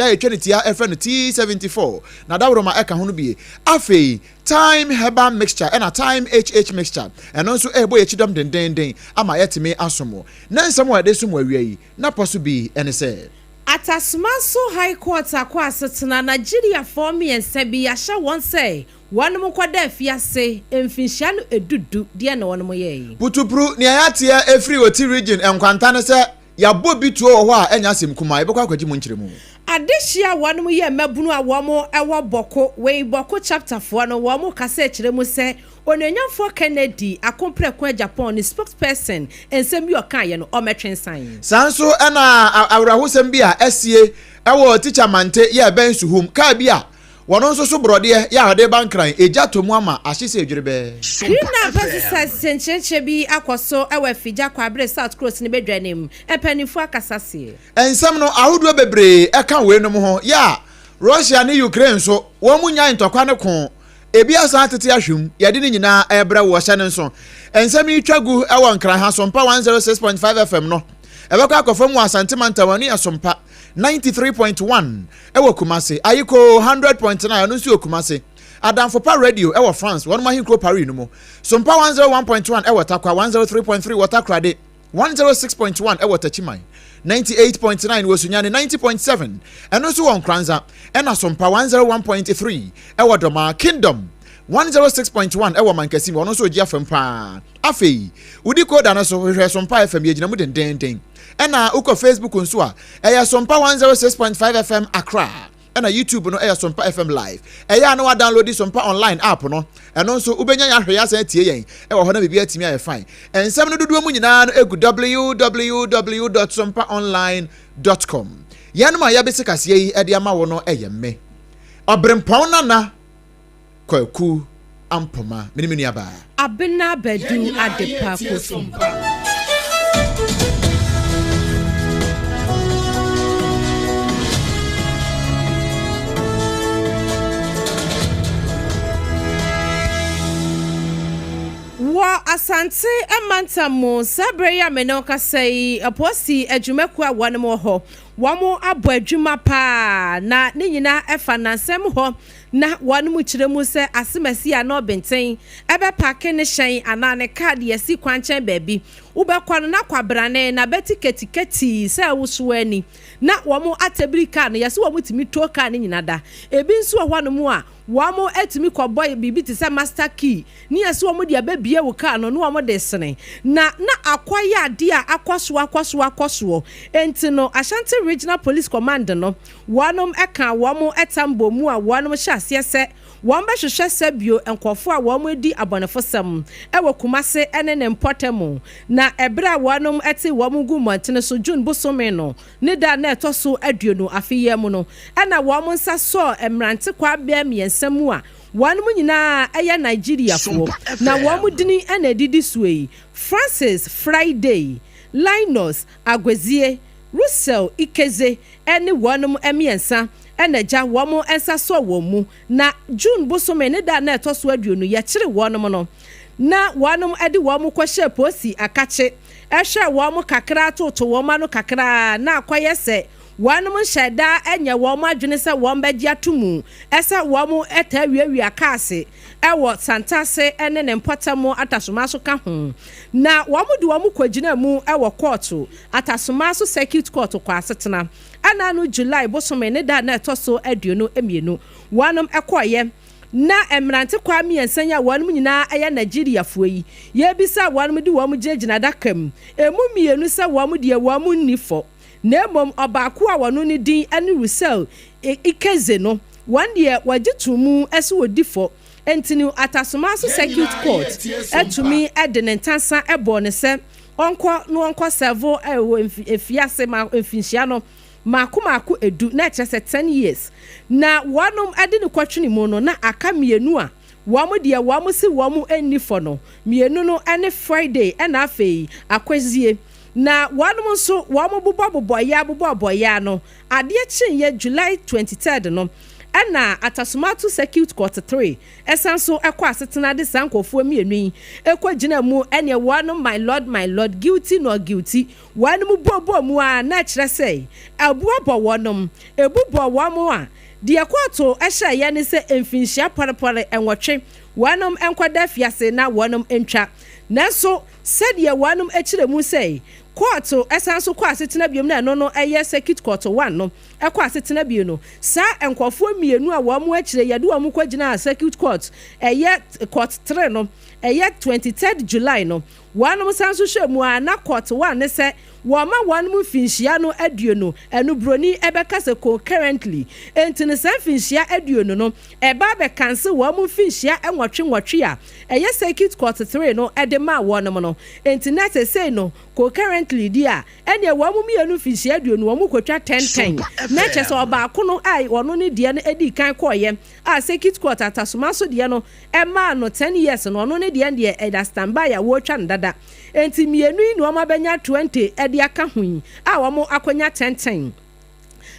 ya etwenity ya efre no T74 na dawroma eka ho no bie afei time herbal mixture and a time HH mixture and also ebo ye chidom den ama yetime asomo na nsem wa de so mo awie yi na poso bi ene se Atasmaso High Court akwa asetena Nigeria form yense bi ya hye won say wanum kwada afiase emfinhia no edudu de na wanum ye putupru ne ayatia efri oti region enkwanta ne se yabo bituo ho a enya asem kuma ebekwa kwaji mu nkyeremu adehia wanum ye mabunu a womo ewo boko we boko chapter 4 no womo kasa kyeremu se onanyamfo Kennedy akompre kwa Japan ni spokesperson ensem bi okan ye no ometwensan sanso na awrahosem bi a esie ewo teacher mante ye ben suhum ka bi a wono nso so brode ya hode bankran eja tomu ama ahyese edwurebe Krina versus senchenche bi akoso ewe fija kwa abre South Cross ni bedwanem epanifo akasase ensem no ahodo bebre eka we no ho ya Russia ni Ukraine so wo munya ntokwa ne ko ebi asa atete ahwem yade ni nyina ebra wo hye ne nso ensem itwagu ewo nkran ha SOMPA 106.5 FM no ebekwa akofam wa Santimanta wani SOMPA 93.1 ewo Kumase ayiko 100.9 no nsi Kumase Adamfopa radio ewo France won ma hinkro Paris no mo SOMPA 101.1 ewo Takwa 103.3 Watakrade 106.1 ewo Tachiman 98.9 Wosunyane 90.7 eno so won Kranza ena SOMPA 101.3 ewo Doma Kingdom 106.1 ewo Mankasi wono so gia fam pa afei udi koda na so hwe SOMPA FM ye gina mu den ena uko Facebook nso a eya SOMPA 106.5 FM Accra ena YouTube no eya SOMPA FM live eya na wa download SOMPA online app no eno nso ubenya ya hwe ya san tie yen ewa ho na bibia timi aye fine ensem no dodo mu nyina no egu www.sompaonline.com yanuma ya besikase yi ede ama wo no eye me obrempon nana kwaku ampoma minimini aba abena bedu adepa kofi wa asante emantamu sabre ya menoka sei aposi adwumaku a wanemo ho wamo abo adwuma pa na ne nyina efa nansem ho na wanemu kiremu se asemasi a no benten ebe pake ne hyen anane card yesi kwanchen baabi ubekwa no na kwabrane na betiketiketi se awuso ani na wamo atebiri card yesi wamo timi to card ne nyina da ebi nso hwanemu a wamo etimi koboy bibi ti se master key ni yesi wamo dia babie wo card no wamo de sene na akwaya ade a akwaso enti no Ashanti Regional Police Command no wanom eka wamo etambo mu a wanom hyase se won be hwehwe sabio enkofo a won edi abonefosam ewo Kumase ene ne mpotemu na ebra wanom eti won gu montene so June bosome no ne da na etoso aduonu afiye mu no ena won nsa so emrante kwa bia miensam a wanom nyina eye Nigeria fo na won dini ena didi suei Francis Friday Linus Agwezie Russell Ikeze ene wanom emiensa enaja womo ensa so womu na June bosome ne da na etoso aduonu ye kire wonom no na wonom ade womo kwahye posi akache ehwe womo kakra toto womo no kakra na akwaye se wonom hyeda enya womo adwene se wom bagi atomu esa womo eta wiawi akase ewo santase ene ne mpotamo atasomaso ka ho na womo de womo kwagina mu ewo court atasomaso circuit court kwa asetena ananu July bosome ne da na etoso aduonu emienu wonom ekoye na emrante kwa miensanya wonom nyina aya Nigeria fuyi ye bisa wonom de womo jejina dakam emu mienu se womo de womo nifo na mom obaako a wono ne din ane Russell Ikeze no one year wagitumu ese wodifo entini atasomaso circuit court etumi edenentansa ebo ne se onko servo efiase ma efinhia no maako edu na kyese 10 years na wonom ade ne kwatwene mu no na aka mienu a womo de womo se womo enifo no mienu no ene Friday ena afei akwazie na wonom nso womo boboya no ade chinye July 23rd no ɛna Atasomatu Circuit Court 3 ɛsan so ɛkɔ asetena de sankofoɔ mienu yi ɛkɔ gyina mu ɛne wɔn my lord guilty nor guilty wɔn mu bobo mu a na kyerɛ sɛ abuabɔ wɔnom ebubɔ wɔn mu a deɛ kɔɔto ɛhyɛ yɛ ne sɛ mfinhyia pɔrepɔre ɛnwɔtwe wɔnom ɛnkɔda fiase na wɔnom ntwa nanso sɛdeɛ wɔnom akyerɛ mu sɛ kɔɔto ɛsan so kɔ asetena biom na ɛno no ɛyɛ Circuit Court 1 no ɛkɔ asetena bio no saa nkɔfoɔ mmienu a wɔn mu akyerɛ yɛde wɔn kɔ gyina Circuit Court ɛyɛ Court 3 no ɛyɛ 23rd July no wɔnom san so hwɛ mu a na Court 1 ne sɛ wɔma wɔnom finhyia no aduonu ɛno broni ɛbɛka sɛ concurrently enti ne san finhyia aduonu no ɛba bɛkanse wɔn finhyia ɛnwɔtwe a ɛyɛ Circuit Court 3 no ɛde ma wɔnom no enti na sɛ no concurrently di a ɛne wɔn mmienu finhyia aduonu wɔn kɔtwa 10 na kyɛ sɛ ɔbaako no a wɔno ne deɛ no edi kan kɔɔyɛ a Circuit Court Atasoma so deɛ no ɛma no 10 years no ɔno ne deɛ ɛda standby a wɔtwa no dada enti mmienu yi no ɔma bɛnya 20 ɛde aka ho yi a wɔn akɔnya 10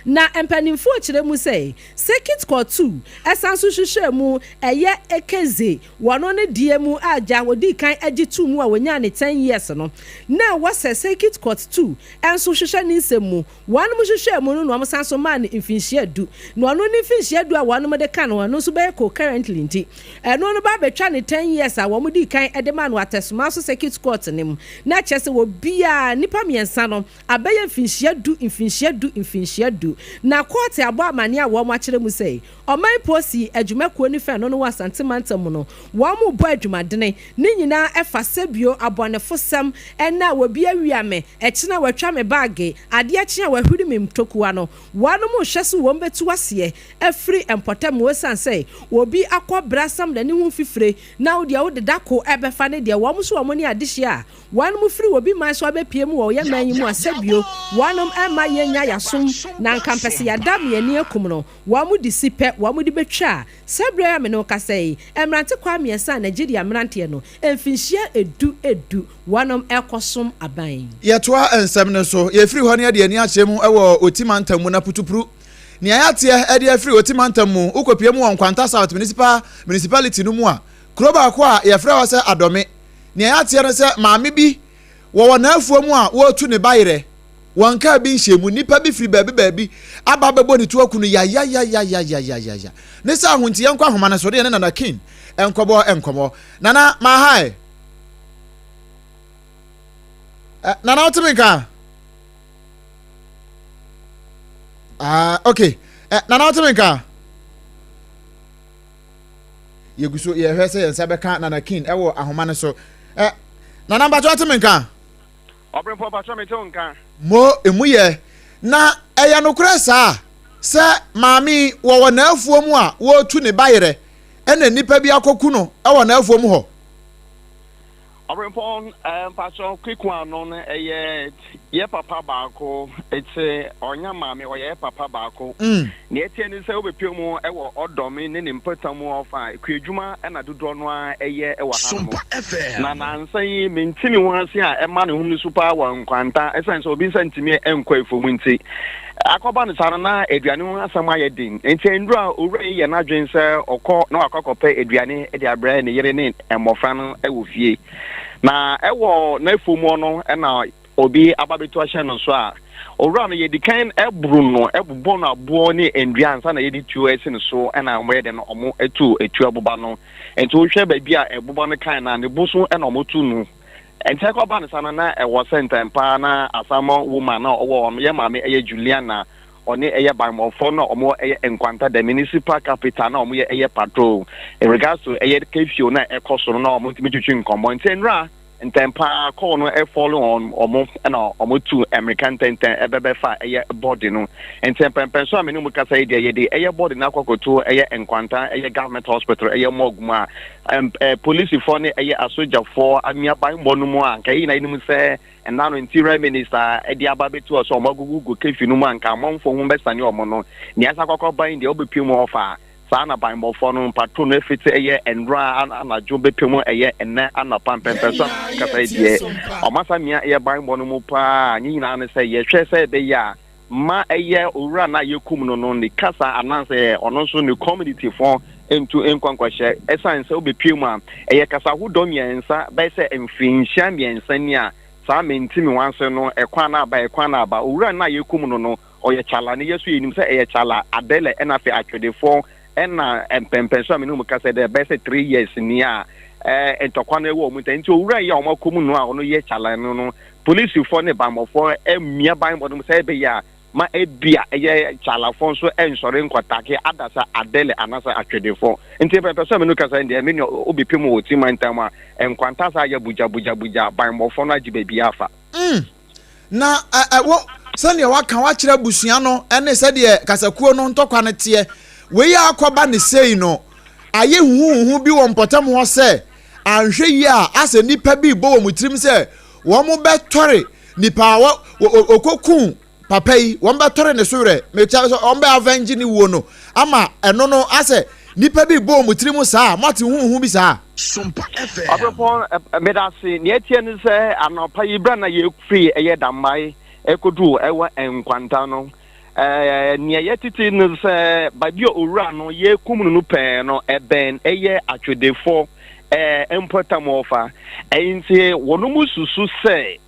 na mpanimfoɔ kyerɛ mu sɛ Circuit Court 2 ɛsan so hwehwɛ mu ɛyɛ ekeze wɔno ne die mu agya wɔdi kan agye tu mu a wɔnya ne 10 years no na wɔsɛ Circuit Court 2 ɛnso hwehwɛ ne nsɛm mu wɔn mu hwehwɛ mu no wɔn san so ma ne mfinhyia du na ɔno ne mfinhyia du a wɔn de ka no ɔno nso bɛyɛ concurrently nti ɛno no ba bɛtwa ne 10 years a wɔn di kan de ma no Atasoma so Circuit Court ne mu na kyerɛ sɛ wɔ bia nipa mmiɛnsa no abɛyɛ mfinhyia du na court abo amane a wo akyere mu sei oman posi adwumakuo ni fa no no wasantemanta mu no wo mu bo adwumadene ni nyina ɛfa sebio abonefosam ɛna wo bia wiame ɛkyena watwa me bag ade akye a wahuri me mtokuwa no wano mu hwese wo mbetu ase afiri empotam wo san sei obi akɔ brasam na ne hu fifire na wo dia wo dedako ɛbɛfa ne dia wo mu so wo ne adehye a wano mu firi obi man so abepie mu wo ye manyi mu asebio wanom ɛma yenya yasom na nkampese yadam ye ne akum no wo mu disipe wo mu di betwa sebra me no kasei emrante kwa miesa Nigeria mrante no emfinhia edu wanom ekosom aban yetoa ensem ne so ye firi ho ne de ani ache mu ewo otimantam mu na putupuru ni ayate e de firi otimantam mu ukopie mu Nkwanta South municipality no mu a kroba ko a ye fere ho se adome ni ayate no se maame bi wo na afuo mu a wo tu ne bayire wanka bi nhemu nipa bi firi baabi aba bebo ni to akunu ya ne sa ahunti yankwa ahoma na so de ne na king enkobo nana ma hai nana otimika okay nana otimika yeguso ye hwese yensa beka nana king ewo ahoma ne so nana ba otimika Obrempo patro me tonka mo emuye na eya no kura sa se maami wo na afuo mu a wo tu ne bayere ena nipa bi akoku no e wo na afuo mu ho Obrempo patro quick one no ye papa baako etse onya maami o ye papa baako ne etie ni se obepio mu e wo odomi ne ne mpatamu ofa kwadwuma na dodo no a eye e wa hanu na nansan mentimi ho ase a e ma ne hunu super wa Nkwanta esan so obi santimi enkwa efomu nti akoba ne sara na aduane ho asama ye din enti ndura owre ye na dwen se okọ na akọkọpe aduane e de abra ne yere ne emofra no e wo fie na e wo na efomu no e na obi ababeto ahye no so a owra no ye dikan ebru no ebubo no abo ne endua ansa na ye di tuo ese no so e na mo ye de no omo etu abuba no enti wo hwe ba bia ebubo no kan na ne buso e na omo tu no enti akoba ne sana na e wo senten pa na asamo woman na owo ye maame eye Juliana oni eye bamofo na omo eye Nkwanta the municipal capital na omo eye patrol in regards to eye kefio na ekoso na omo ntimichuchu nkombo enti nra ntempa call no e follow on omo na omo to American tenten ebebefa eye body no ntempa so amenu mu kasa ide ye de eye body na akokoto eye Nkwanta eye government hospital eye moguma police for ne eye asoja for amia ban bonu mu anka yi na inu se enano interior minister edi ababetu oso omagugu kefi no mu anka amonfo hu besane omo no ni asa kokko ban de obepiem ofa sana ban mofo no patro no efite eye enra anajo bepiem eye enne anapa pempe so kasa die omasa mia eye ban bonu mu pa nyina ne se ye hwe se be ya ma eye owura na yekum no ne kasa ananse ono so ne community for into enkwankwahye esanse obepiem a eye kasa hodom yensa be se emfinhia yensa ni a sa mentimi wanse no ekwa na aba owura na yekum no oye chala ne yesu yenim se eye chala adele enafe atwedefo ena empempenso amenu mu kasa de be se 3 years ni a entokwa na ewo mu nti owura ya omakom no a ono ye chala no police for ne bamofo emia ban bodum se be ya ma ebia eye chala fon so ensore nkwatake adasa adele anasa atwedefo nti pempesa menu kasa ndi menu obipim wo ti mantam a enkwanta sa ya buja bamofo na gibebi afa na wo sane waka wa kire busua no ene se de kasakuo no ntokwa ne te we ya akoba ne sei no aye huhu bi wo mpotam ho se anhwe yi a ase nipa bi bo wo mutrim se wo mo betore nipa okokun papa yi won betore ne sure me cha so on be avenge ni wo no ama eno no ase nipa bi bo mutrim sa mate huhu bi sa SOMPA FM abepon medase ne etie ne se anopa yi bra na ye free eye damai ekodu ewa enkwanta no ne yetiti ne se babio owura no ye kum no pe no eben eye atwedefo important ofa enti wonumu susu se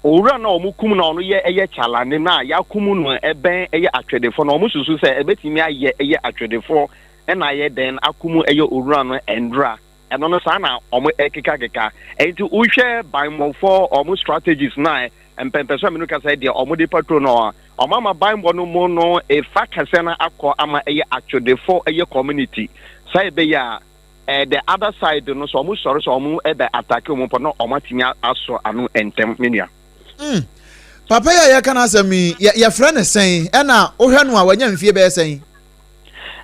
owura na omukum na ono ye eye chalane na yakum no eben eye atwedefo na omususu se ebetimi aye eye atwedefo na ye den akumu eye owura no endra eno no sa na omo ekeka enti uhwe baimofo omo strategies na empempeso amenu kasa dia omo de patrol no omama baimbo no mo no e fa kasa na akọ ama eye atwedefo eye community sai be ya the other side no so omo soro so omo ebe attack omo po no omo atimi aso anu entem menua papa ya kana asemi ya frɛ ne sen ɛna ohwɛ no a wanya mfie bɛ sen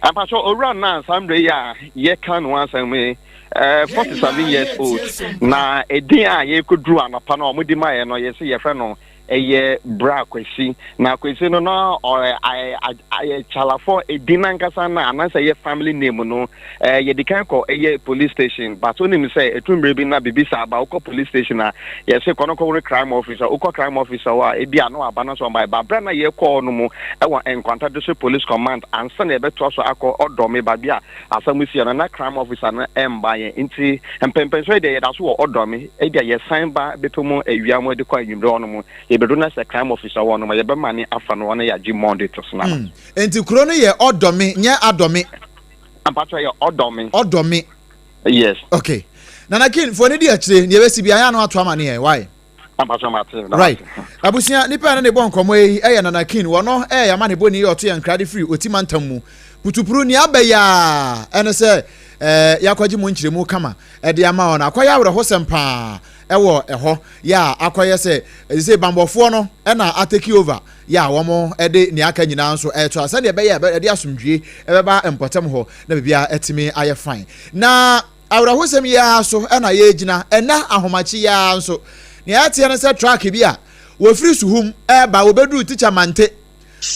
ampacho owura na samre ya ye kan no asemi 47 years old na edin a ye kodru anapa na omudi maye no ye se ye frɛ no eye bra kwesi na kwesi no no I chalafo edin ankasa na anasa ye family name no ye dikan ko eye police station but onim say etumbre bi na bibisa aba uko police station na ye se kono ko crime officer uko crime officer wa ebi ano aba na so my bra na ye call no mu e wa encounter district police command ansa na ebe to so akọ odome ba bia asamusi na crime officer na emba ye nti empempenso de ye da so odome e bia ye sign ba betomo ewiamo de kwa nwumre ono mu beduna se crime officer wono ma ye be mani afa no wono ya gi monday to sna enti kuro no ye odome nye adome ampacho ye odome yes okay nana kin for ne di akire ne be si bia ya no ato amane ye why ampacho mate right abusia nipa na ne bon komo yi e ye nana kin wono e ya mane boni ye oto ye nkrade free otimantam mu putupuru ni abaya ene se yakwaji mu nkyiremu kama e de ama wona akwaya awre ho sempa ewo eho ya akoye se bambofo no na atake over ya womo ede ni aka nyina nso eto asa ne be ya ede asomdwie ebeba empotem ho na bibia etimi aye fine na awrahosem ya so na ye gina ena ahomachi ya nso ne atie ne se track bi a wo free suhum ba wo bedru teacher mante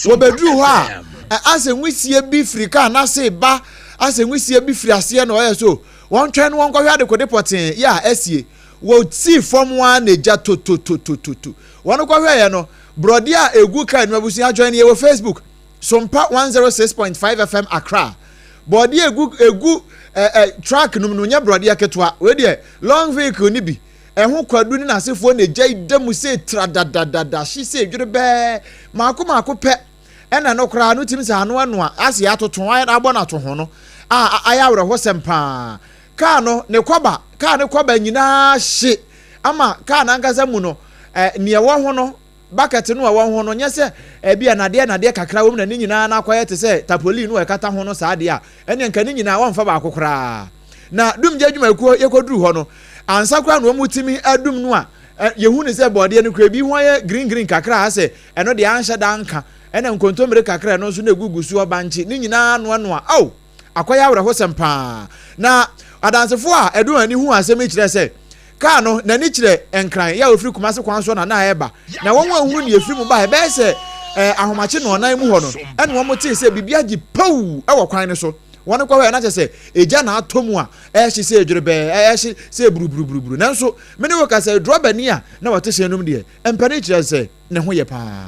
wo bedru ho a ase nwisie bi frika na se ba ase nwisie bi firi ase na oye so won twen won kwahwe ade kodepoten ya asie wo ti from one eja to wonu kwa hwe ye no brody a egu kan no abusia join ye wo Facebook SOMPA 106.5 FM Accra brody egu track num no nya brody aketwa we de long vehicle ni bi ehun kwadu ni nasefo na eja idam se tradadadada shi se dwere be maako pe ena no kra no tim se ano a ase atoto an abo na to ho no aya awre ho sempa ka no ne kwaba nyina hye ama ka na ngaza mu no ne wo ho no bucket no wo ho no nyese bia nade kakra wo na ni nyina na akoye te se tapoli no e kata ho no saade a ene nka ni nyina wo mfa ba akokra na dum je adwuma kuo yekoduru ho no ansa kra no mutimi adum no a yehu ne se bode no kra bi ho ye green kakra ha se eno de anhye danka ene nkontomre kakra no so na gugusu obanchi ni nyina no a au akoye awre ho sempa na adansefo a edu ani hu asem ekire se ka no na ni kire enkran ya ofiri kumase kwanso na eba na won hu ni efiri mu ba be se ahomache no nan mu ho no ene won mote se bibia gi pau e wo kwan ne so won kwa hwe na che se eja na atomu a ehye se edwure be ehye se buruburu nanso me ne wo ka se droba ni a na wote se enum de empane kire se ne ho ye pa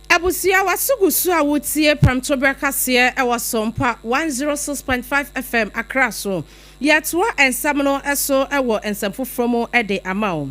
Abusia wasugusu a wotie pramtobra kase ewo SOMPA 106.5 FM Accra so yetwa ensam no eso ewo ensamfofromo ede amawo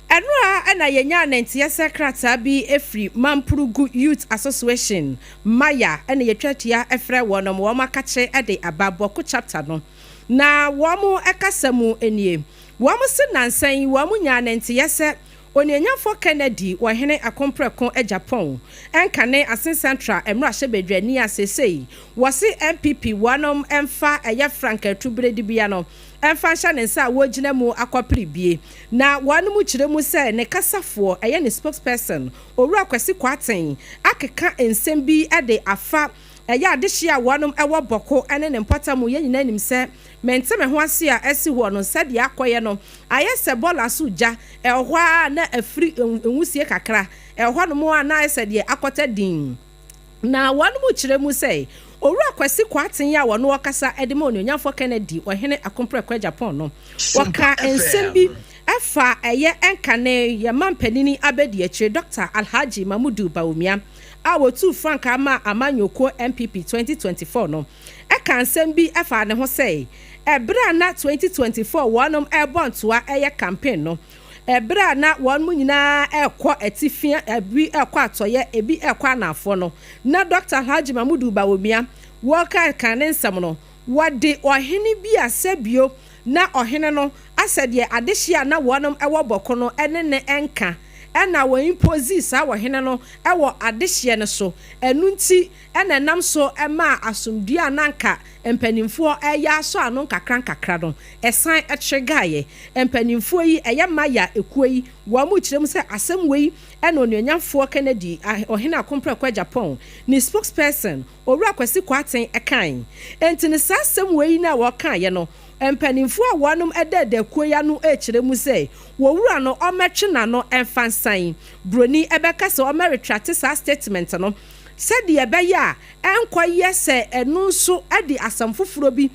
enura na yenya nantie secretary bi efri Mampurugu Youth Association Maya ena yetwatia efre wonom wo makache ede ababoko chapter no na wo mo ekasamu enie wo mo se nansan wo mo nya nantie se Onyanyafo Kennedy wahene akompreko e Japan enkane asen central emra hyebedwani asesei wose MPP wanom emfa eye Frank Atubredi bia no emfa hya ne nsa wogina mu akwapiribie na wanom kiremu se ne kasafo eye ne spokesperson Owura Kwasi Kwaten akeka ensem bi ede afa eye adehia wanom ewo boko ene ne mpatamu ye nyina nim se menteme ho ase a esi ho no sade akoye no ayese bola suja ehwa na afri enwusie kakra ehwa no mo na ayese de akota din na wanom kiremu se Owura Kwasi Kwaten ya wono wakasa edema Onyanyafo Kennedy ohene akompreko Japan no waka ensem bi afa eye enkane ye mampanini abedi akire Dr. Alhaji Mamudu Bawumia awo 2 frank ama amanyoko MPP 2024 no eka nsem bi afa ne ho sei ebra na 2024 wanom ebontoa eye campaign no ebra na wonmu nyina ekọ etifia ebi ekọ atoye ebi ekọ anafo no na Dr. Alhaji Mamudu Bawumia woka kanensam no wade ohene bi asebio na ohene no asede adehia na wonom ewo boko no ene ne enka ena wo impose sa wo hene no ewo adehye ne so enunti ena nam so ema asomdua nanka empanimfo eya so anu kakra no esan etregaye empanimfo yi eye maya ekuyi wo mu kirem se asem wei ena Onyanyafo Kennedy ohene akompreko Japan ni spokesperson Owura Kwasi Kwaten ekan entini sa asem wei na wo kan ye no empanimfo a wonom edede koya no ekiremu se wowura no ometwe no emfansan broni ebeka se omeretrate sa statement no said ye beya enkoye se enu nso ade asamfoforo bi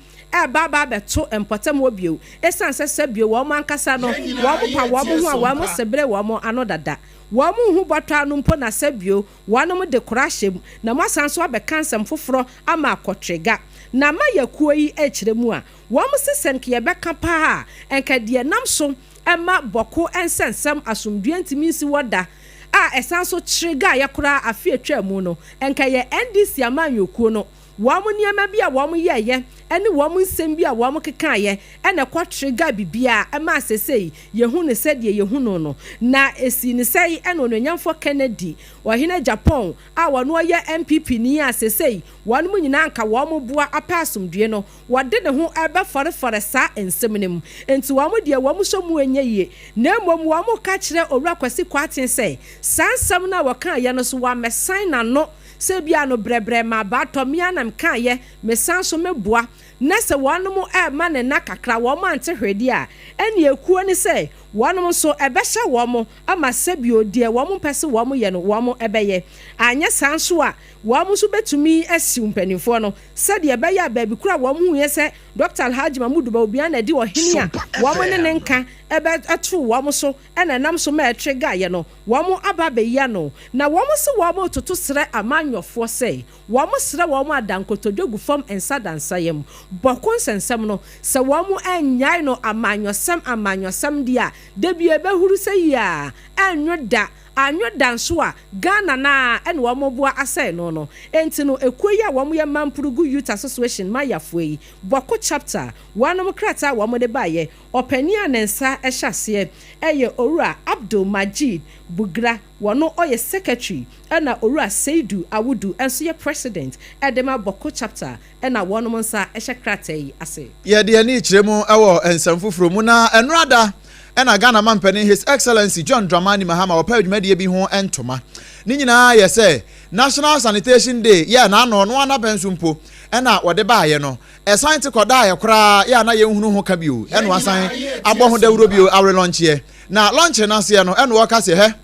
baba beto empotam obio esanse sebio wo mankasa no wo pa wo ho a wo sebre wo ano dada wo hu botwa no mpo na sebio wonom de korahye na masanso abeka asamfoforo ama akotrega na ma yakuo yi ekiremu a wo sesen ke yebeka pa a enka de nam so ema boko ensensem asomdua ntimi nsi woda a esanso trega yakura afi atwa mu no enka ye NDC amanyokuo no wo niema bia wo yeye ene wo nsem bia wo kekaye ene kwatrega bibia ema asesei yehu ne sede yehu no na esi ne sei ene Onyanyafo Kennedy ohene Japan a wono ye MPP ni asesei wono mu nyina anka wo boa apasomdue no wode ne ho ebe fore sa ensem nim enti wo de wo so mu enye na mom wo ka kire Owura Kwasi Kwaten sei sansam na wo kan ye no so wa mesan na no se bia no brebre ma ba to mia nam kan ye mesan so meboa na se wonom ma ne na kakra wo ma ante hwedi a ene ekuo ni se wonom so ebehye wo ama sebio de wo pese wo ye no wo ebeye anya sanso a wo so betumi asi mpanimfo no se de ebeye ba bi kura wo hu ye se Dr. Alhaji Mamudu Bawumia na di ohini a wo ne nka ebe atu wo so ena nam so ma etrega ye no wo aba be ye no na wo se wo toto sere amanyofo se wo sere wo adankotodegu fam ensa dansayem bokon sensem no se wo anyai no amanyosem dia debi ebehuru se ya anwoda anyo danso a Ghana na ene wo moboa asai no enti no ekoyi a wo ye Mampurugu Youth Association mayafoyi boko chapter wanom krata wo mo de baye opani anensa ehase eye Owura Abdul Majid Bugra wono oye secretary ena Owura Seidu Awudu enso ye president edema boko chapter ena wonom nsa ehye krata yi ase ye de ani kiremu ewo ensamfoforo mu na enrada ena Ghana mampani His Excellency John Dramani Mahama opa adwumadie bi ho entoma ni nyina ye se National Sanitation Day ya na no no anabenso mpo ena wode baaye no esan te koda ye kora ya na ye hunu ho ka bio ena wasan abo ho dawuro bio awre lunch ye na lunch na se no ena wo ka se he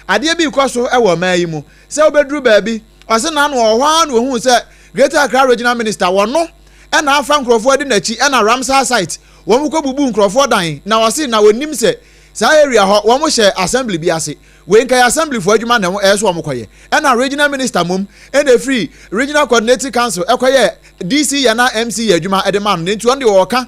ade bi kwaso ewo maayi mu se obeduru baabi ose na no ohwa na ohun se Greater Accra Regional Minister wono ena afa nkrofo adi nachi ena Ramsar site wo mu ko bubu nkrofo dan na wose na wonim se sa area ho wo mo hye assembly bi ase we nka assembly for adwuma na eso wo mo koye e na regional minister mom e na free regional coordinating council e koye DC ya na MC adwuma e de man nti on de wo ka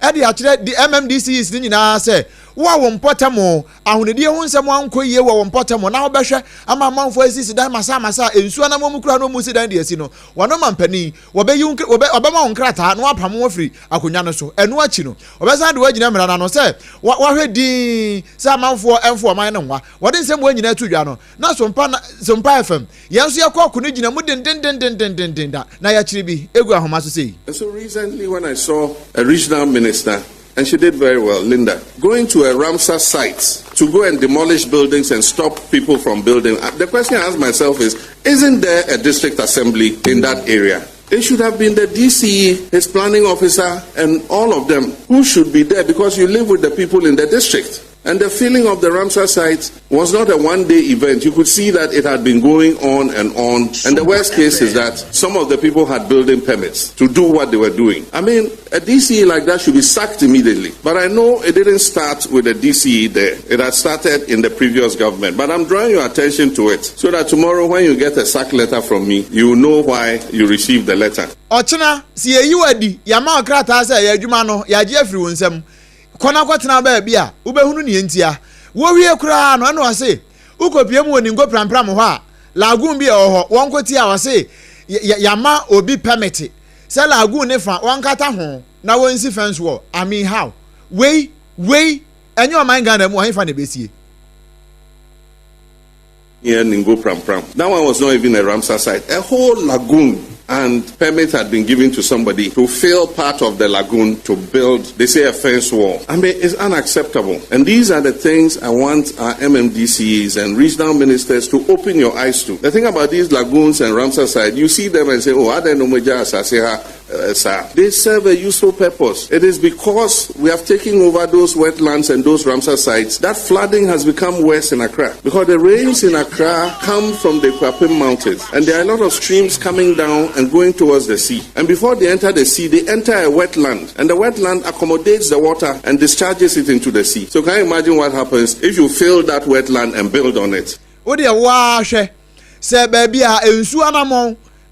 e de akire the MMDCs ni nyina se wo mpotamo ahunedie ho nsem ankoyie wo mpotamo na obehwe ama manfo asisi dan masa ensuo na momu kura no mu si dan de asi no wono mampani obema onkrata no apam wo firi akonya no so eno achi no obesa de wagina mra na no se wahwe din se amanfo enfo man ne nwa wode nsem wanyina tudwa no na sompa FM yenso yakọ ne gina mu den da na ya chiri bi egu ahoma so sei. So recently when I saw a regional minister, and she did very well, Linda, going to a Ramsar site to go and demolish buildings and stop people from building. The question I ask myself is, isn't there a district assembly in that area? It should have been the DCE, his planning officer, and all of them who should be there because you live with the people in the district. And the filling of the Ramsar site was not a one-day event. You could see that it had been going on. And the worst case is that some of the people had building permits to do what they were doing. I mean, a DCE like that should be sacked immediately. But I know it didn't start with the DCE there. It had started in the previous government. But I'm drawing your attention to it so that tomorrow when you get a sack letter from me, you will know why you received the letter. Ochina, si eyiwadi, yama okrata se yadwuma no, yaje afiri wonsam. Kona kwatena ba bia ubehunu ne entia wo wie kura no no ase ukopiem woni ngo prampram ho a lagun bi ho wonkoti a wase yama obi permit se lagun ne fa wonkata ho na wonsi fence wo I mean how we enyo man Ghana mu han fa ne besie here Ningo Pram. That one was not even a Ramsar site. A whole lagoon and permit had been given to somebody to fill part of the lagoon to build, they say, a fence wall. I mean, it's unacceptable. And these are the things I want our MMDCs and regional ministers to open your eyes to. The thing about these lagoons and Ramsar site, you see them and say, oh, they serve a useful purpose. It is because we have taken over those wetlands and those Ramsar sites that flooding has become worse in Accra. Because the rains in Accra come from the Kwapim Mountains. And there are a lot of streams coming down and going towards the sea. And before they enter the sea, they enter a wetland. And the wetland accommodates the water and discharges it into the sea. So can you imagine what happens if you fill that wetland and build on it?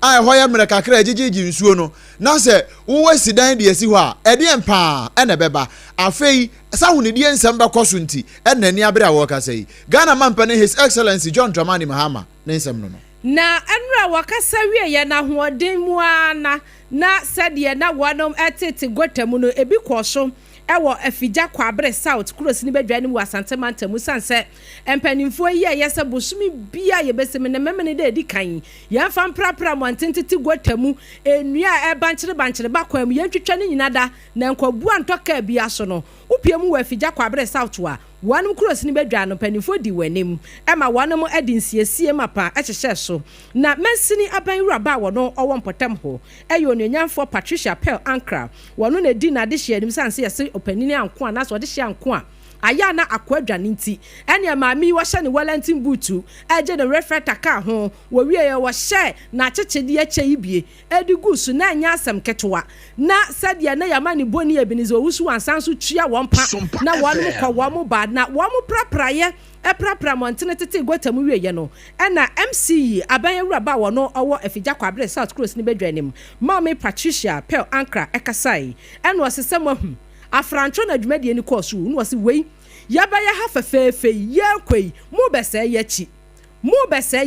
I hoya mreka kra jiji nsuo no na se wo wasidan de asi ho a ede empa ene beba afei sahunidie nsem be koso nti ene ni abere a wo ka sei Ghana mampane His Excellency John Dramani Mahama ne nsem no na enra wakasa wie ye na hoden mu ana na sede na wonom etete gotamu no ebi kwoso ewo afija kwabre south cross ni bedwa ni mu asante mantamu sanse empanimfo yi yese bosumi bia ye beseme na memene de edi kan ye fa mprapra montentiti gotamu enua e banchire bakwam ye twetwa ni nyina da na nkwabu antoka bia so no upiemu wa afija kwabre south wa wanum cross ni bedwa no panimfo di wanem ema wanum edi nsiesie mapa ehehye so na mensini abanwura ba wono owo mpotam ho eyo onyanfo Patricia Pearl Ankra wono na di na de hye nim sanse yese opanini anko a na so de hye anko a aya na akwadwa nti ene maami wo hye ne Wellington bootu eje ne reflector ka ho wo wie ye wo hye na chechedi eche ibie edigusu na anya asem ketwa na sadia na yama ne boni ebinizo wusu wansanso tua wonpa na wonu kwa womu ba na womu prapraye prapra montene tete gotamu wie ye no ena MCE abanyewura ba wono owo afija kwabre South Cross ni bedwanim Mama Patricia Pearl Ankra ekasai eno osesem ahu afrancho na dwumade ni koso no wose wei yabaya ha fefefe ye kwei mu bese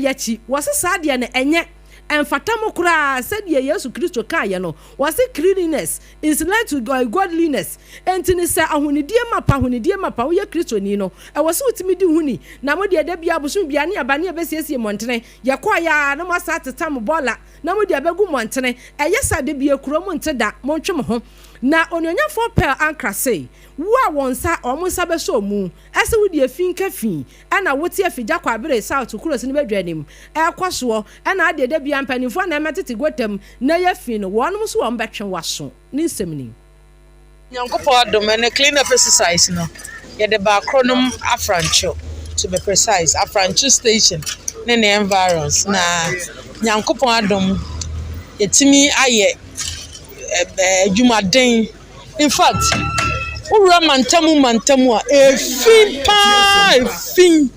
yachi wose saade ne enye emfatam kura saide Yesu Kristo kaye no wose cleanliness is led to godliness entini se ahunidie mapa wo ye Kristo ni no e wose utimi di huni na mo de da bia boso bia ne abane abesiesie montene ye kwa ya na mo sa tetam bola na mo de abegu montene eye sade bia kuro mo nteda mo ntwem ho na onyanyafo Pearl Ankra say wa wonsa omunsa beso mu ese wudi afin kafin ana woti afija kwabere South Cross ni bedwanim ekwaso ana ade da bia mpanifo na emetete gotam na yafin no wonum so won betwe waso ni nsemni nyankopo adom clean up exercise no ye de ba kronom afrancho to be precise afrancho station ne ne environs na nyankopo adom yetimi aye jumaden in fact ura mantamu efin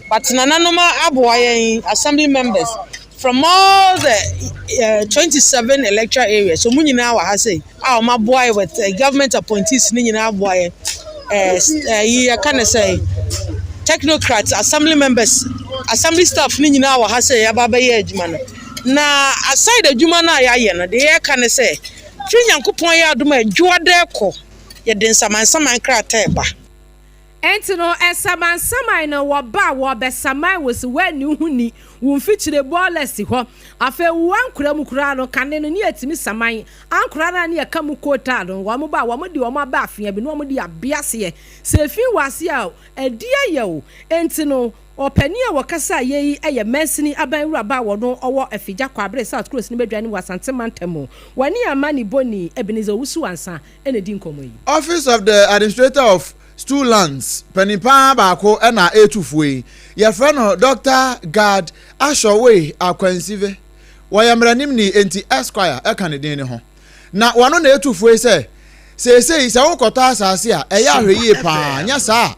but nananoma aboyen assembly members from all the 27 electoral areas so munyina wa ha say ah ma boy with government appointees ni nyina boy you can say technocrats assembly members assembly staff ni nyina wa ha say ababa ye adwuma no na aside adwuma na ya ye no de ye kan say twi nyankopon ya adoma adwuade ko ye den saman krata eba Entino esaman no waba wobesaman was when you huni won feature ballesi ho afa wan kura mu kura no kane no ne atimi saman ankura na ne aka mu kota no wo mo ba wo mo di wo mo ba afia bi no mo di abiase se fi wase a edia ye o entino opani a wakasa yeyi eye mensini abanwura ba wo no owo afigya kwabre South Cross ni bedwane wasante mantemo wani amani boni Ebenezer Wusu ansa ene di nkomo yi Office of the Administrator of Stool Lands penipa baako na etufue ya frano Dr. Gad Ashowe akwansive wayamranim ni enti Esquire ekanedin ne ho na wano na etufue se wokota asase a eya ahweye pa nya saa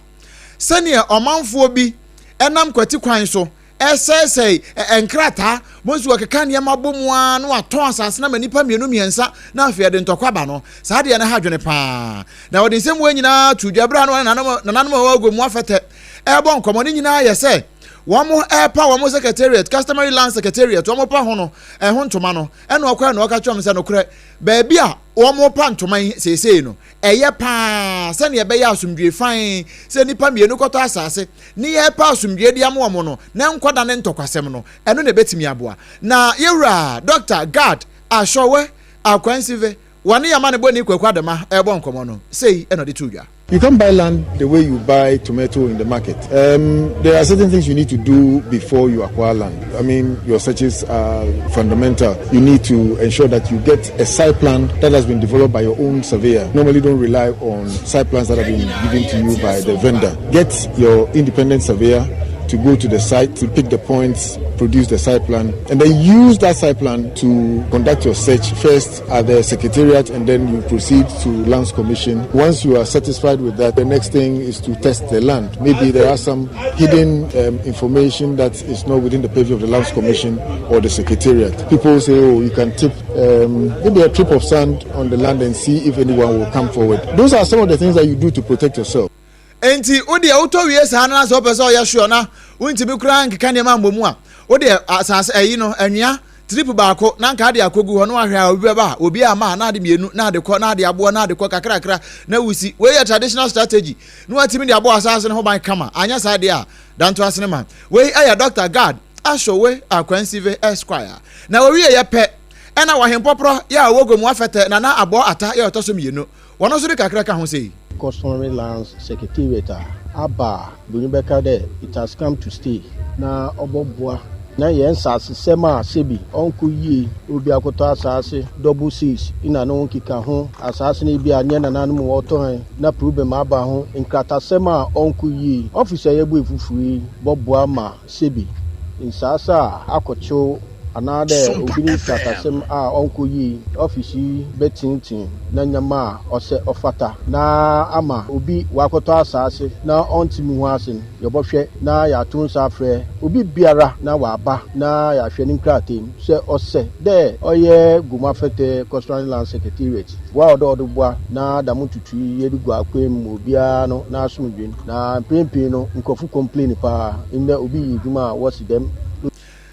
sene omanfo bi enam kwati kwan so esese enkrata monsu wakeka ne mabomua no aton asase na manipa mienu miensa na afia de ntokwa no saa de na ha dwene pa na wodi nsem we nyina tudwabra no nananum wagomu afete ebo nkomo ne nyina yese womo epa womo secretariat customary land secretariat womo pa ho no ho ntoma no eno okwa na oka twom se no kure baabi a womo pa ntoma sesei no eye pa se ne ebe ya asumdwe fan se nipa mienu kota asase ne ye pa asumdwe dia mo womo no na nkoda ne ntokwasem no eno ne betimi aboa na yewura Dr. Gad Ashowe akwansive wani yama ne boni kwakwa dema ebo nkomo no sei eno de tudwa. You can't buy land the way you buy tomato in the market. There are certain things you need to do before you acquire land. I mean, your searches are fundamental. You need to ensure that you get a site plan that has been developed by your own surveyor. Normally don't rely on site plans that have been given to you by the vendor. Get your independent surveyor to go to the site to pick the points, produce the site plan, and then use that site plan to conduct your search first at the secretariat, and then you proceed to Lands Commission. Once you are satisfied with that, the next thing is to test the land. Maybe there are some hidden information that is not within the purview of the Lands Commission or the secretariat. People say, oh, you can tip maybe a trip of sand on the land and see if anyone will come forward. Those are some of the things that you do to protect yourself. Enti odi auto wie sa na so pese ya sure na wonti bi kura nkeka ne mambomu a odi asase ayi no anwia trip baako na nka de akogu ho no ahwe obi ba obi ama na de mienu na de ko na de abo na de ko kakrakra na wusi we ya traditional strategy no atimi de abo asase ne ho ban kama anya sa de a danto asene man we aya Dr. Gad Ashowe akwansive Esquire na we ye pe ena wahempopro ya wogomu afete na abo ata ya otoso mienu wono so de kakraka ho sei Customary Lands Secretariat Aba Bunibeka there, it has come to stay. Na Obobwa na yen sase sema sebi onku yi obi akoto asase double six ina no nkika ho asase na bi anya na nanu woto han na problem aba ho nkata sema onku yi officer ye bu efufui bobwa ma sebi insasa akocho another obini katasem onku yi office betintin na nyama ose ofata na ama obi wakoto asase na ontimi hu asen yobohwe na ya tunsa frɛ obi biara na waba na ya hwɛ nim kratem se ose de oye gumafete Customary Land Secretariat wa odo bua na damututu ye bi gwa kwem obia no na asomdwen na pempe no nkofu complain pa inda obi yiduma wasi dem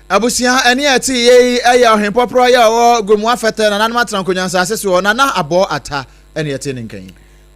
abusia eni ati ye aya ohempopro ya wo gomu afete na nanma trankonyansa asese wo na abo ata eni ati ninkan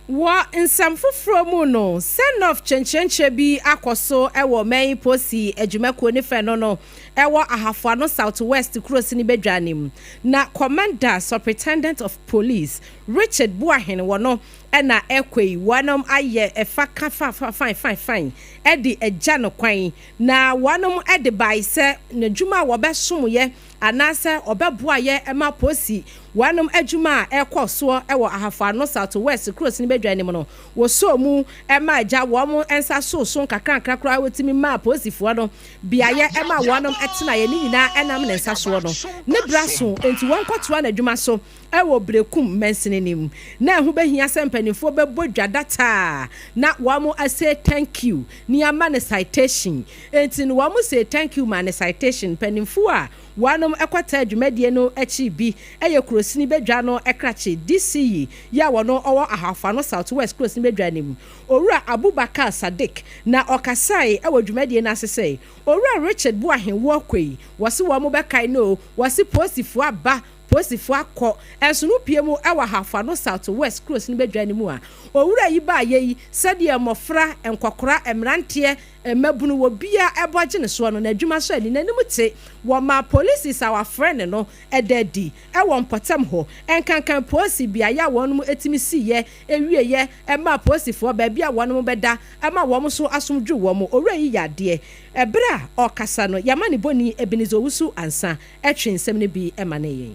wo nsamfofro mu no send of chenchenche bi akoso ewo main posi adwumako ni fe no ewo ahafo no Southwest Cross ni bedwanim na Commander Superintendent of Police Richard Buahen wono ena ekwei wanom aye efa kafa fine edi eja no kwan na wanom edi bai se na dwuma wo besom ye anase obeboa ye ema posi wanom adwuma ekoso ewo ahafo no Southwest Cross ni bedwanim no wo so mu ema aja wo mu ensa so kakra wetimi ma posifo no biaye ema wanom etina ye ni nyina enam ne nsa so no ne braso enti won kwotoa na adwuma so ewo brekum mensenenim na ehu behia sempa mpanimfoɔ bɛbɔ dwa data na wɔn say thank you ni ama ne citation enti no wɔn say thank you ma ne citation mpanimfoɔ a wɔn ɛkɔta adwumadie no akyi bi ɛyɛ kurosini bɛdwa no ɛkrache DCE ya wɔn ɔwɔ ahafa no Southwest kurosini bɛdwa ne mu owura Abubakar Sadiq na ɔkasai ɛwɔ adwumadie no asesɛ owura Richard Buahenwo kwei wɔsi wɔn bɛkae no wɔsi posifoɔ aba posifoɔ akɔ ɛnso no pie mu ɛwɔ ahafa no Southwest kurosini bɛdwa ne mu a owura yi ba yi sɛdeɛ mmɔfra nkɔkora mmeranteɛ mmabunu wɔ bia ɛbɔgye ne soɔ no na adwuma so ani n'anim te wɔ ma policies a wafrɛ ne no ɛda di ɛwɔ mpɔtam hɔ ɛnkankan polisi bia ya wɔn mu etimi siyɛ ewieyɛ ɛma polisifoɔ baabi a wɔn mu bɛda ɛma wɔn so asomdwu wɔn owura yi yɛ adeɛ ɛbrɛ a ɔkasa no yama ne boni Ebenezer Owusu ansa ɛtwe nsɛm no bi ɛma ne yɛn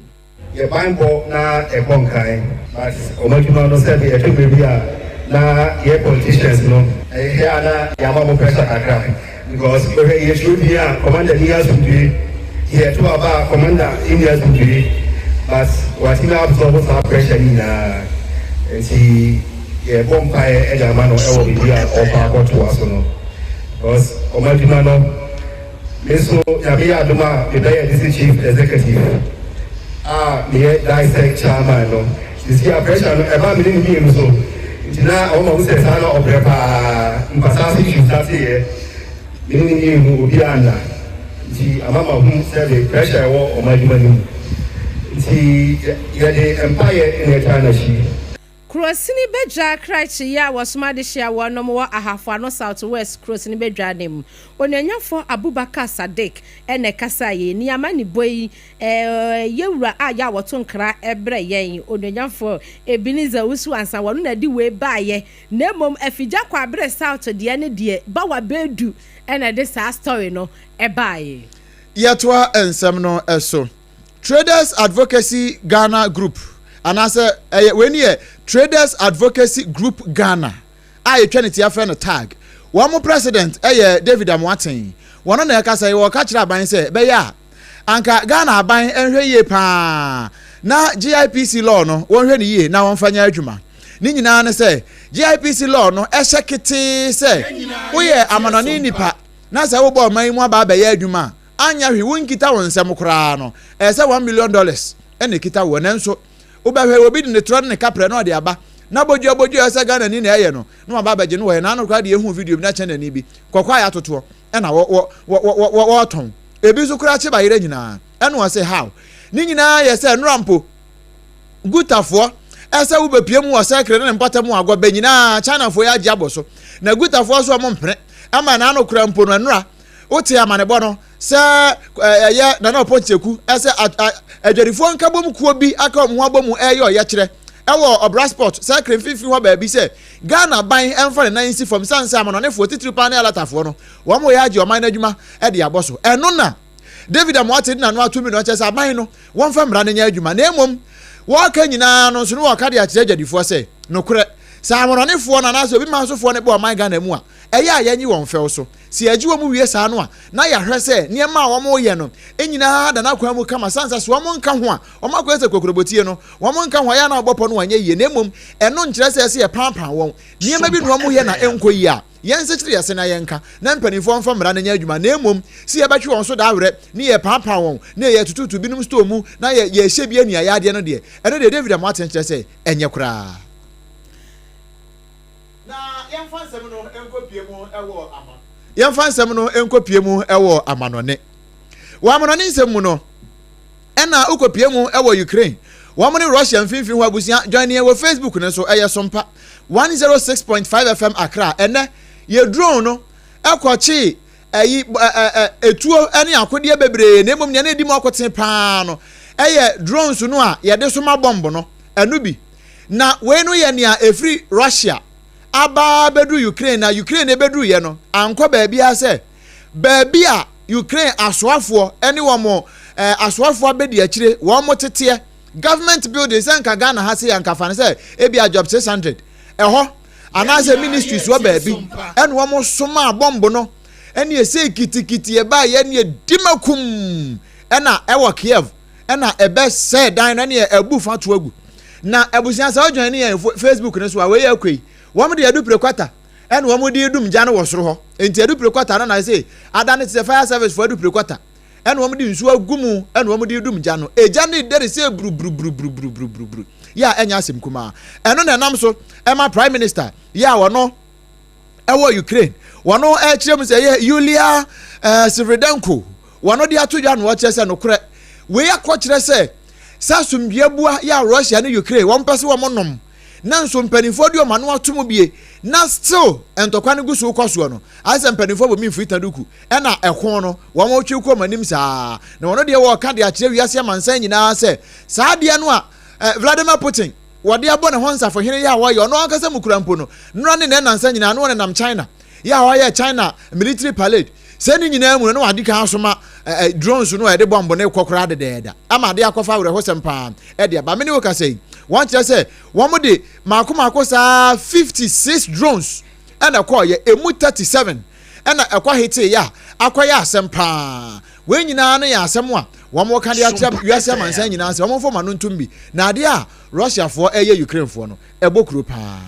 yɛ banbɔ na ɛbɔ nkan but ɔmadwuma no sɛ de ɛtwe baabi a na yɛ politicians no ɛyɛ na yɛama mo pressure kakra because yɛ suro bi a commander ni asomdwe yɛ to aba commander ni asomdwe but watimi absorb saa pressure nyinaa nti yɛbɔ mpaeɛ ɛde ama no ɛwɔ biribi a ɔfa akɔtoa so no because ɔmadwuma no me nso yɛabɛyɛ adom a mebɛyɛ district chief executive meyɛ dissect chairman no sisi a pressure no ɛba me ne ne mmienu so nti na ɔma wo sɛ saa na ɔbrɛ paa mpasa se hwi sateɛ me ne ne mmienu obi anda nti amama hu sɛ de pressure ɛwɔ ɔma adwuma no mu nti yɛde mpaeɛ ne ɛtwa n'akyi Kurosini Bedja Krachi ya wasumade shia wɔnom wɔ ahafo no Southwest Kurosini Bedja nem onanyafo Abubakar Sadiq ene kasa ye ni amani boy yewura a ya wɔto nkra ebrɛ yɛn onanyafo Ebenezer Owusu ansa wɔno na di we baaye na mom afigya kwa abrɛ South de ne de ba wa bedu ene de sa story no baaye yɛtoa ensɛm no ɛso Traders Advocacy Ghana Group anase weni ye Traders Advocacy Group Ghana a yetwa ne tia frɛ no tag wɔn president David Amoaten wɔn na ɛkasa yɛ wɔka kyerɛ aban sɛ bɛyɛ anka Ghana aban ɛhwɛ yie paa na GIPC law no wɔhwɛ ne yie na wɔn fanya adwuma ne nyinaa ne sɛ GIPC law no ɛhyɛ kete sɛ woyɛ amanɔne nipa na sɛ wobɔ ɔman mu aba bɛyɛ adwuma anya hwe wonkita wɔn nsɛm koraa no ɛsɛ $1 million ɛne kita wɔn nanso ubahwe obi de ne tron ne kapre na ode aba na boju ese Ghana ni na eye no na aba baje no we na no kwa de ehu video bi na channel ni bi kokwa ya toto e na wo ton ebi so kura che ba yire nyina e no say how ni nyina ye say nrampo gutafo ese wo bepie mu wo sekre ne mpata mu agwa ba nyina China fo ya agi aboso na gutafo so mo mpre ama na no kura mpo no nra wote amane bo no se ye na na poncheku ese adwerifo nkabom kuo bi aka mo abomu eyo ye kire ewo obrasport sakre fifi ho ba bi se Ghana ban emfa ne nan si from sansa amano ne 43 pa na alatafo no wo mo ya agi o man na adwuma e de aboso eno na David Amoaten na no atumi no chese aban no won fa mra na nya adwuma na emom wo aka nyina no so no wo ka de akire adwerifo se no kure sa amononefo na na so bi mansofo ne bo o man Ghana mu a eya yanyi won fɛw so si agi wo mu wie saa no a na ya hwɛ sɛ niema a wo mo yɛ no enyina da na kwa mu kama sansa so wo mo nka ho a wo ma kwa sɛ kokorobɔtie no wo mo nka ho ya na obɔpɔ no wanyɛ yie na emom ɛno nkyerɛ sɛ ɛsɛ yɛ pampan wɔn niema bi no wo mo yɛ na enko yi a yɛn sɛ kyerɛ yɛsɛ na yɛnka na mpanifo mfa mmara na nya adwuma na emom si yɛ bɛtwe wɔn so da awerɛ ne yɛ pampan wɔn na yɛ tututu binom store mu na yɛ hyɛ bi ania yɛ ade no de ɛno de David Amoaten kyerɛ sɛ ɛnyɛ koraa na yɛmfa nsɛm no enkopie mu ɛwɔ ama yɛmfa nsɛm no enkopie mu ɛwɔ amanɔne wɔ amanɔne nsɛm mu no ɛna ukopie mu ɛwɔ Ukraine wɔn ne Russia mfimfini hɔ abusia join ne wɔ Facebook ne so ɛyɛ SOMPA 106.5 FM Accra ɛnɛ yɛ drone no ɛkɔkye etuo ɛne akodeɛ bebree na emom ne edi mu akoten paa no ɛyɛ drones no a yɛde so ma bomb no ɛno bi na we no yɛ nea efiri Russia aba bedu Ukraine na Ukraine bedu ye no anko baabi a se baabi a Ukraine asoafo ene wo mo asoafo abedi akire wo mo tete government buildings anka Ghana ha se anka fa ne se ebi a job 600 eho anase ministries wo baabi ene wo mo soma bombo no ene ese kitikiti e ba ye ne dimakum ena ewo Kiev ena ebe se dan na ne ebu fa to agu na abusia sa odwan ne Facebook ne so a we yakoi wo mo de adu prekwata ene wo mo de dum gya no wo soro ho enti adu prekwata na say ada ne fire service for adu prekwata ene wo mo de nsu agumu ene wo mo de dum gya no eja ne de say bru ya enya asem kuma eno na nam so ema prime minister ya wo no ewo Ukraine wo no e kire mu say Yulia Sviridenko wo no de atodwa no wo kire say no kure we akọ say sasumbia bua ya Russia ne Ukraine won pese wo monom na nso mpanifo de o mano atomo bie na still entokwa ne gusu kwaso no asa mpanifo bo mi mfita duku e na ehon no wo mo twe ko manim saa na wono de wo ka de akire wiase mansan nyina se saa de no a Vladimir Putin wode abo ne honsa fo hene ya wo yo no ankasa mukurampo no nra ne nansan nyina no ne nam China ya wo ya China military parade seni nyina mu no wade kan asoma drones no e de bomb ne kokora de deda ama de akofa wure hosempa e de ba me ne wo ka sei won kire say won mo de mako sa 56 drones and akọ ye emu 37 and akọ hite ya akoya asempa we nyina no ya asem a won mo ka de atia wiase mansan nyina se won fo ma no ntumbi na ade a Russia fo eye Ukraine fo no ebokuro pa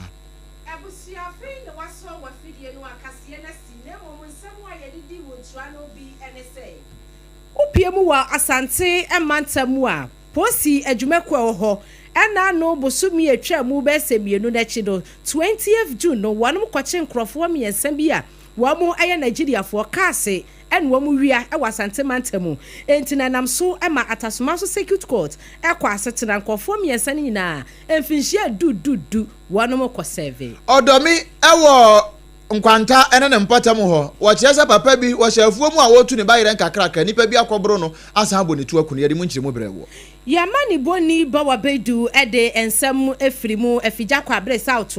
Upiemu wa asante emantamu a posi adwumako ho ena no bosumi atwa mu be semienu na chido 20th June no wanum kwache nkrofo miensa bi a wamu aye Nigeria fo kaase en wamu wia e wasante mantamu entina nam so ema atasoma so circuit court e kwa asetena nkrofo miensa ni nyina emfinhia du wanum ko serve odomi ewo nkwanta ene ne mpatam ho wo kyerese papa bi wo hyafuo mu a wotu ne bayire nkakraka nipa bi akobro no asa abo ne tu akunu yede mu nkyire mu brewo Yamani boni bawa bedu ede ensem efirimu efija kwa bre south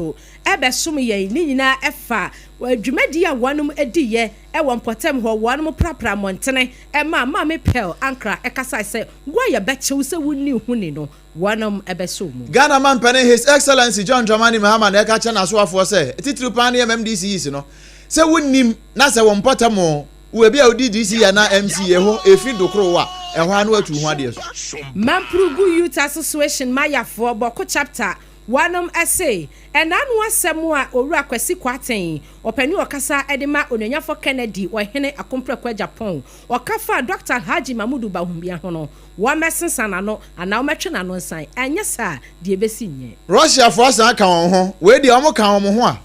ebe som ye ni nyina efa adwumadi a wanum ediye e won potem ho wanum prapra montene e ma me pel ankra e kasa se wo ye bechew se wonni huni no wanum ebe so mu Ghana man pene His Excellency John Dramani Mahama na ka cha na so afo se titiri pan ne MMDC is no se wonnim na se won potem wo bia ODDC ya na MC ho efi dokro wa ehwa anu atu ho ade so Mamprugu Youth Association mayafo boko chapter wanum essay enanu asemu a owura kwasi kwaten opani okasa edema onanyafo Kennedy ohene akomprekwa Japan okafa Dr. Haji Mamudu Bahumbia hono wa mesensana no ana ometwe na no nsan anya sa de ebesi nye Russia for asa ka won ho we de omo ka won ho a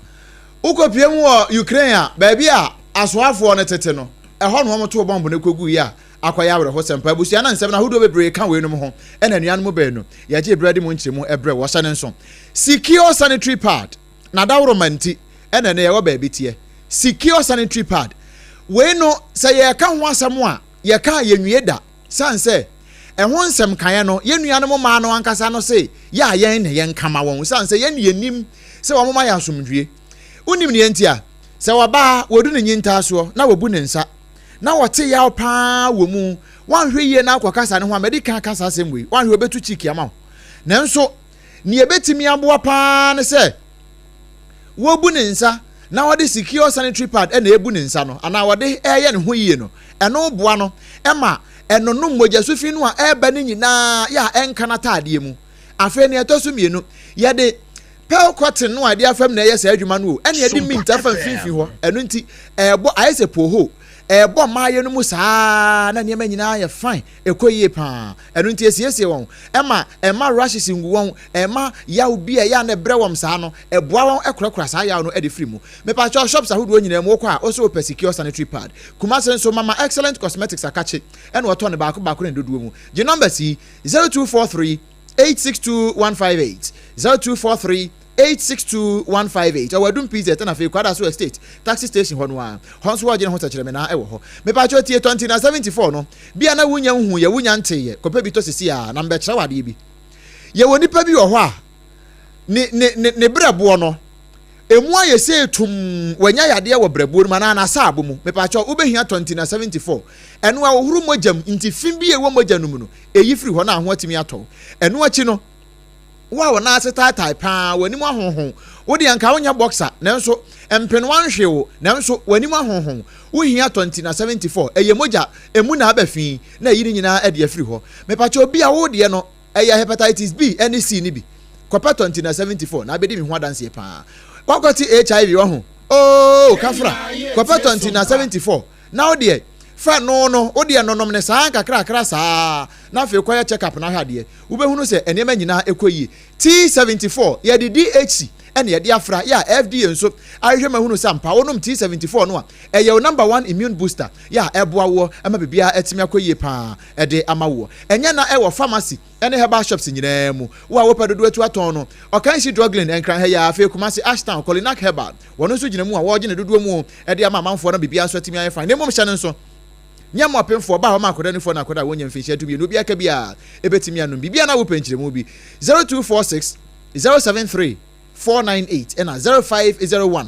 ukopie mu Ukraine a ba bia asoafo no tete no ehɔ no omoto bomb ne kogu ya akwaya wre ho sempa busia na nsem na hodo bebre kan we no ho ena nuanom be no ya je brade mu nkyemu ebre wo hye ne nso secure sanitary pad na dawro manti ena ne ye wo ba bitie secure sanitary pad we no se ye ka ho asem a ye ka ye nwie da sanse ehho nsem kan no ye nuanom ma no ankasa no se ya yen ne yen kama won sanse ye ne nim se wo mama ya asomdwie unim ne entia se waba wodu ne nyinta so na wabu ne nsa na wote yaw pa wo mu wanhwe ye na akwakasa ne ho amedika kasa semwe wanhwe obetu chiki ama nanso ne ebetimi aboa pa ne se wobu ne nsa na wode secure sanitary pad na ebu ne nsa no ana wode eye ne ho yie no eno boa no ema eno no moja sufi no a eba ne nyina ya enka na taade mu afa ne etoso mienu ye de pel cotton no ade afam na ye sa adwuma no ene ye de mint afam fifi ho eno nti ebo ayese poho ebo maaye no mu saa na ne nyina ya fine ekoyie pa eno nti esiesie won ema rushes ngu won ema yaw bi e ya na bre wom saa no eboa won ekorakora saa yaw no e de free mu me pa cho shops ahodo nyina mu kwa also secure sanitary pad kuma senso mama excellent cosmetics akache eno wato ne baako ne dodo mu je number C 0243 862158 0243 862158 awadum PZ na fe kwada so estate taxi station ho no a honso waje ho tachire me na ewo ho me pa cho tie 20 na 74 no bia na wunya hu ye wunya nteye kopa bi to sisi a na mbekira wade bi ye woni pa bi wo ho a ne brabo no emu aye se tum wanya yade wo brabo ma na sa abo mu me pa cho ubehia 20 na 74 eno a ohuru mojam nti fin bi e wo mojanum no eyi firi ho na ho atimi ato eno achi no wa na asetatai pa wani mu ahonhon wo de anka wonya boxer nanso empen wanhwe wo nanso wani mu ahonhon wo hia 20 na 74 eye moja emu na abafin na yiri nyina e de afiri ho me pa cho bia wo de no eye hepatitis B and C ni bi kɔpɛ 20 na 74 na abɛdi me ho adanseɛ paa wakɔte HIV wɔ ho oh kafra kɔpɛ 20 na 74 na wo deɛ fa no wo deɛ nonom ne saa kakra saa na afei kɔyɛ check up na hwɛ adeɛ wobɛhunu sɛ nneɛma nyinaa ɛkɔ yie T74 yɛde DHC ɛne yɛde afra ya FDA nso ahwehwɛ ma hunu sɛ mpa wonom T74 no a ɛyɛ number 1 immune booster ya ɛboa wo ama bibia ɛtumi akɔ yie paa ɛde ama wo ɛnyɛ na ɛwɔ pharmacy ɛne herbal shops nyinaa mu wo a wopɛ dodo atu atɔn no ɔkanhyi druglin ɛnkran ha ya afei Kumasi Ashtown Kolinak Herbal wɔno nso gyina mu a wɔgye ne dodo mu ɛde ama amanfoɔ no bibia nso atumi ayɛ fine ne mmom hyɛ no nso nyamo apemfo ba ma akoda nifo na akoda wonya mfinhia tu bi no bi aka bia ebetimi anom bibia na wo penkyire mu bi 0246 073 498 and 0501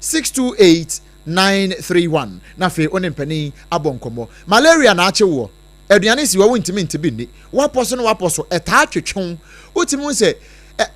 628 931 na fe onempani abonkomo malaria na ache wo aduane si wo ntimi ntibi ni waposo eta twetwon utimu se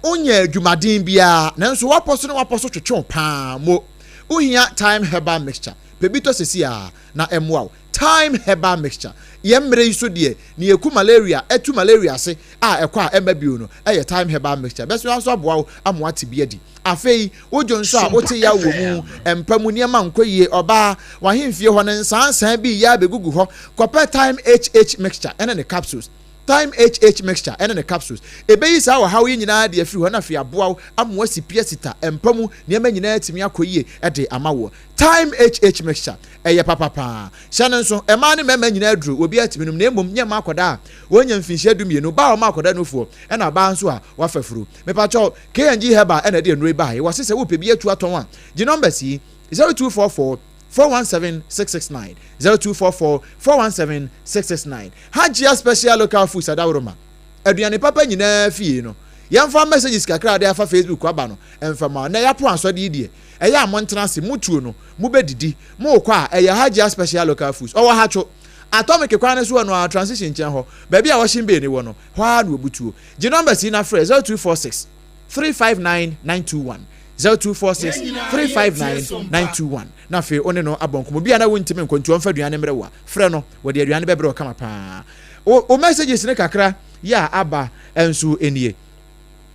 onya adwumaden bia nanso waposo twetwon pa mo uhia time herbal mixture pebito sesia na emwa time herbal mixture yemre iso de ni eku malaria etu malaria se a ekwa emabio no eye time herbal mixture beso aso aboa amoa tibia di afei ojo nso a wote ya wo mu empamu niema nkoyie oba wahemfie ho ne nsansan bi ya begugu ho kope time HH mixture ene ne capsules time HH mixture ene ne capsules ebeyi sa wa hawo nyina de afiri ho na afia aboa amoa sipia sita empamu niema nyina timi akoyie ede amawo time HH mixture eye papa hyane nso ema ne mema nyina aduru obi atimi num na emom nyema akoda wonya mfinhia dumienu ba o ma akoda no fuo ena ba nso a wafafuru mepacho KNG Herbal ena de nure ba ye wase se wo pebi atu aton a gi number si 0244 417 669 0244 417 669 Hajia special local food sadawroma aduane papa nyina fie no yamfa messages kakra de afa Facebook aba no emfama na yapo ansode die eya amontena se mutuo no mubedidi mo kwa eya Hajia special local foods owo hacho atomic kwane so no transition chen ho ba bia wo shimbe ni wo no hwa na obutuo gi number si na frɛ 0246 359 921 0246 359 921 na fe one no abonkomo bia na wontime nkontu omfa duane mrewa frɛ no wo de aduane bebre kama pa o messages ne kakra ya aba enso enie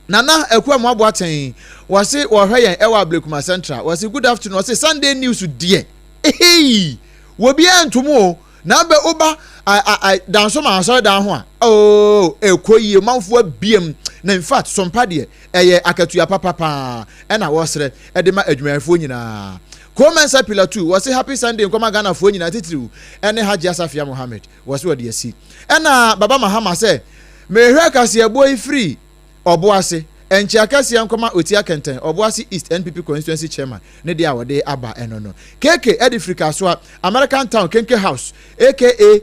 nana ekwam abo aten wase wo hwɛ yen ewa Blekuma Central wase good afternoon wase Sunday news die hey wo bia ntomo na be oba danso ma so dan ho a oh ekoyie manfo abiem na in fact SOMPA de eye akatua papa na wo sere e de ma adwumayefo nyina Komensa Pillar 2 was a happy Sunday nkoma Ghana fo nyina titiriu ene Hajia Safia Mohammed was what dey see ena baba Mahama say mehwe kase boy free oboase enchi akase nkoma otia kenten oboase East NPP constituency chairman ne dia wode aba eno no KK Edifrika so American Town Kenke House aka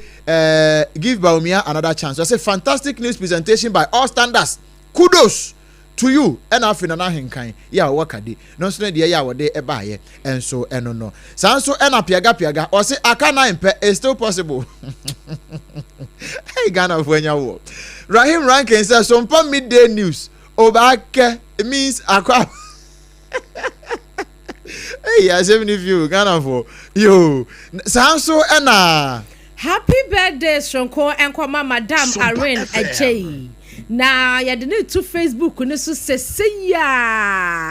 give Baumia another chance. Was a fantastic news presentation by all standards. Kudos to you and afina na henkan ya wakade no so de ya wode ebaye enso eno no sanso ena piaga o se aka na mpe is still possible. Hey Ghana for nya wo Rahim Rankin says SOMPA midday news obake means akwa. Hey ya 70 view Ghana for yo sanso ena happy birthday Shonko enkoma Madam Aren Ejei na yɛde ne to Facebook ne so seseya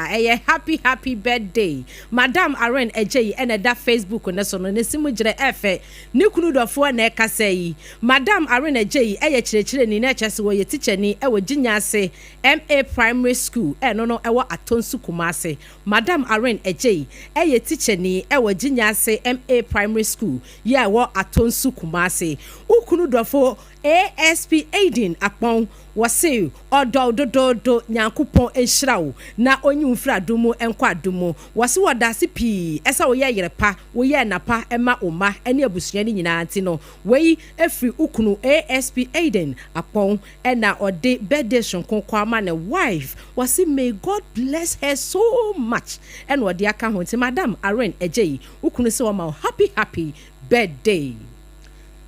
ɛyɛ happy birthday Madam Aren Ejei ene da Facebook ne so no ne simu gire efe ne kunu dɔfo na ɛkasa yi Madam Aren Ejei ɛyɛ kyerɛkyerɛ ni na ɛkyɛ se wɔ yɛ teacher ni ɛwɔ Ginyase MA Primary School ɛno no ɛwɔ Atonsu Kumase Madam Aren Ejei ɛyɛ teacher ni ɛwɔ Ginyase MA Primary School yɛ ɛwɔ Atonsu Kumase ukunu dɔfo ASP Aidin akpon wase odododo nyankopon enhirawo na onyumfra dumu enkwa dumu wase wodase pi esa wo ye yerepa wo ye napa ema oma ene abusua ni nyina anti no wei efri ukunu ASP Aidin akpon ena ode birthday Shonko kwama ne wife wase may God bless her so much and ode aka ho nti Madam Aren Ejei ukunu se wo ma happy birthday.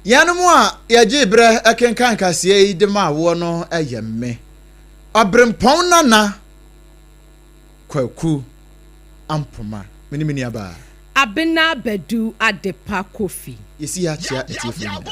Yanumu a yaje bre ekenkan kase yi de ma wo no eyemme abrempon nana kwaku ampoma mini aba abena bedu adepa kofi yesi ya chia etiefo